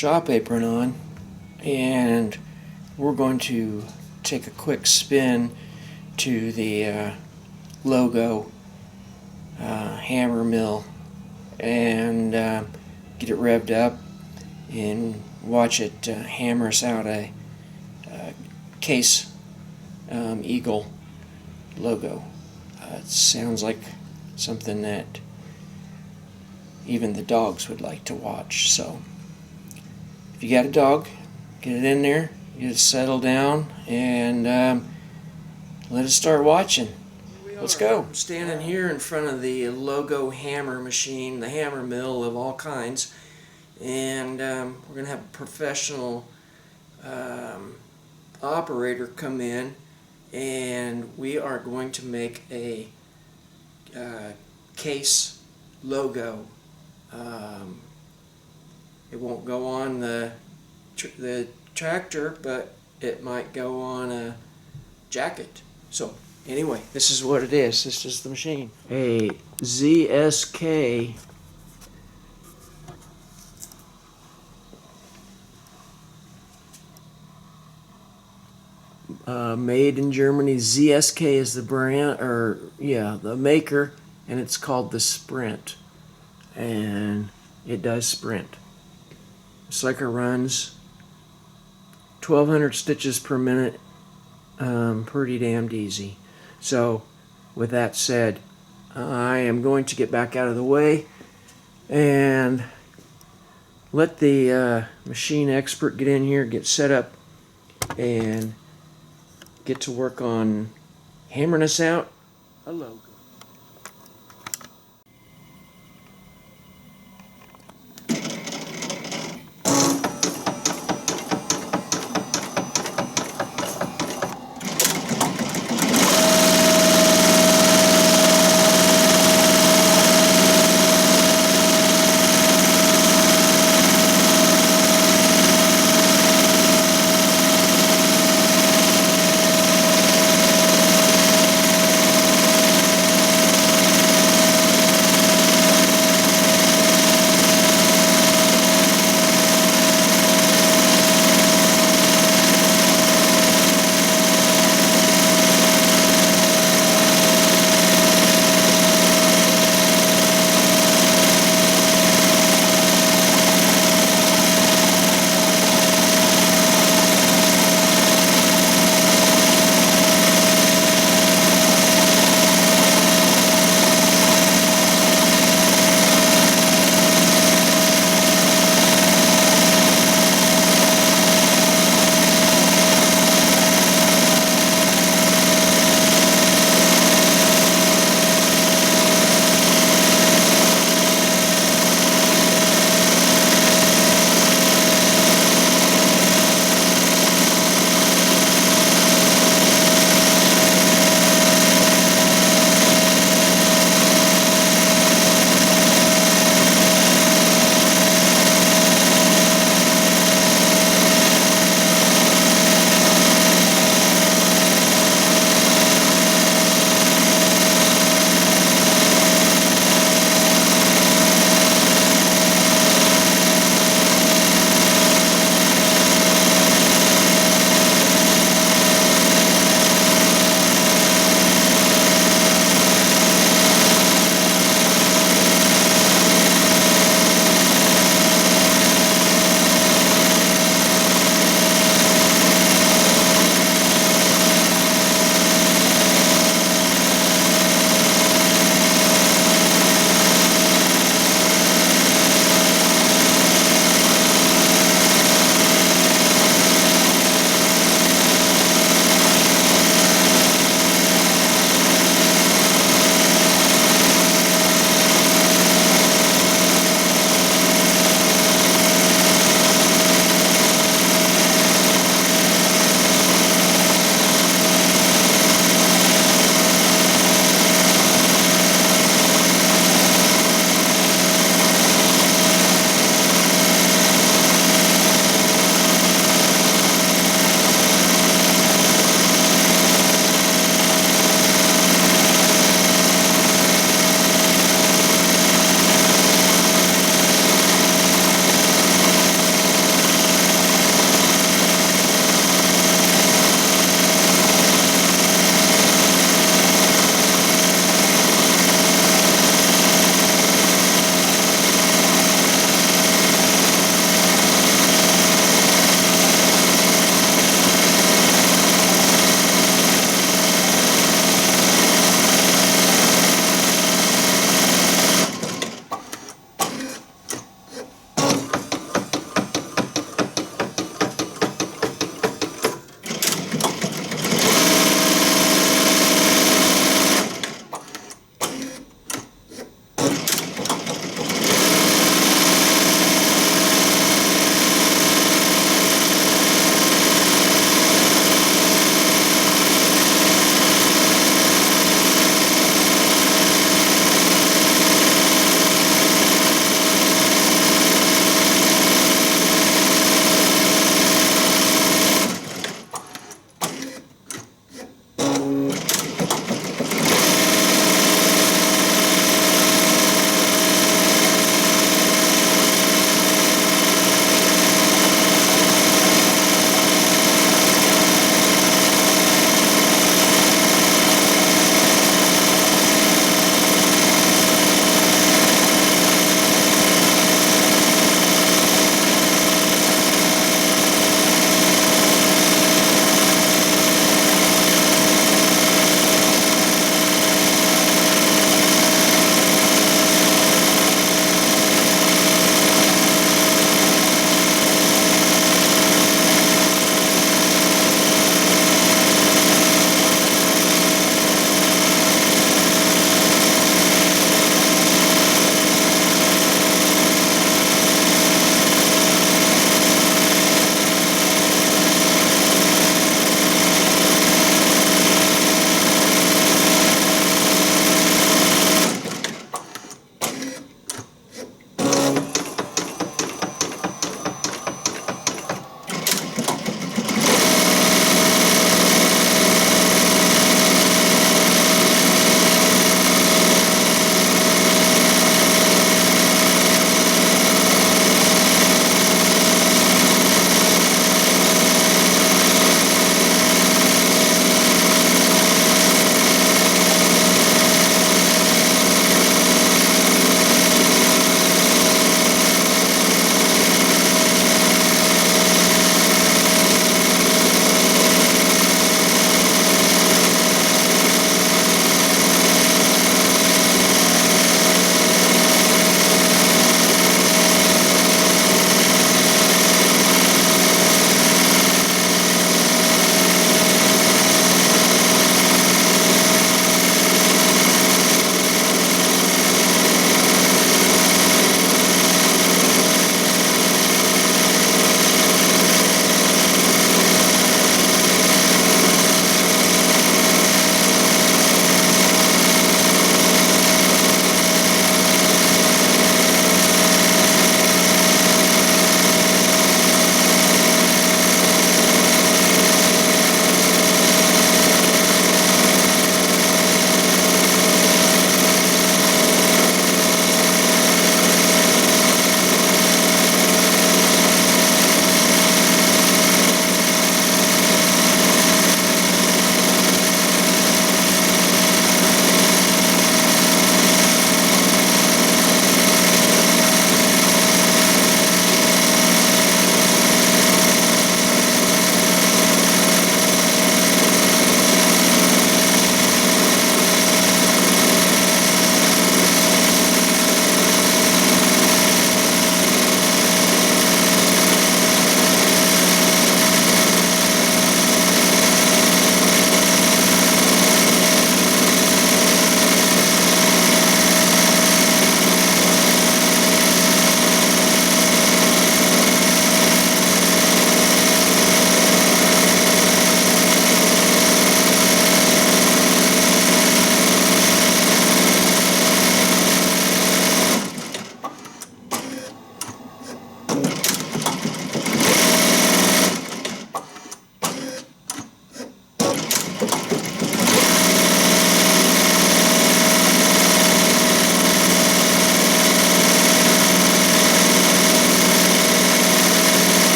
shop apron on, and we're going to take a quick spin to the Logo hammer mill and get it revved up and watch it hammer us out a Case Eagle logo. It sounds like something that even the dogs would like to watch. So if you got a dog, get it in there, get it settled down, and let us start watching. Let's go. I'm standing here in front of the Logo hammer machine, the hammer mill of all kinds, and we're going to have a professional operator come in, and we are going to make a Case logo. It won't go on the tractor, but it might go on a jacket. So anyway, this is what it is. This is the machine. A ZSK made in Germany. ZSK is the brand, or yeah, the maker, and it's called the Sprint, and it does sprint. The sucker runs 1,200 stitches per minute, pretty damned easy. So with that said, I am going to get back out of the way and let the machine expert get in here, get set up, and get to work on hammering us out a logo.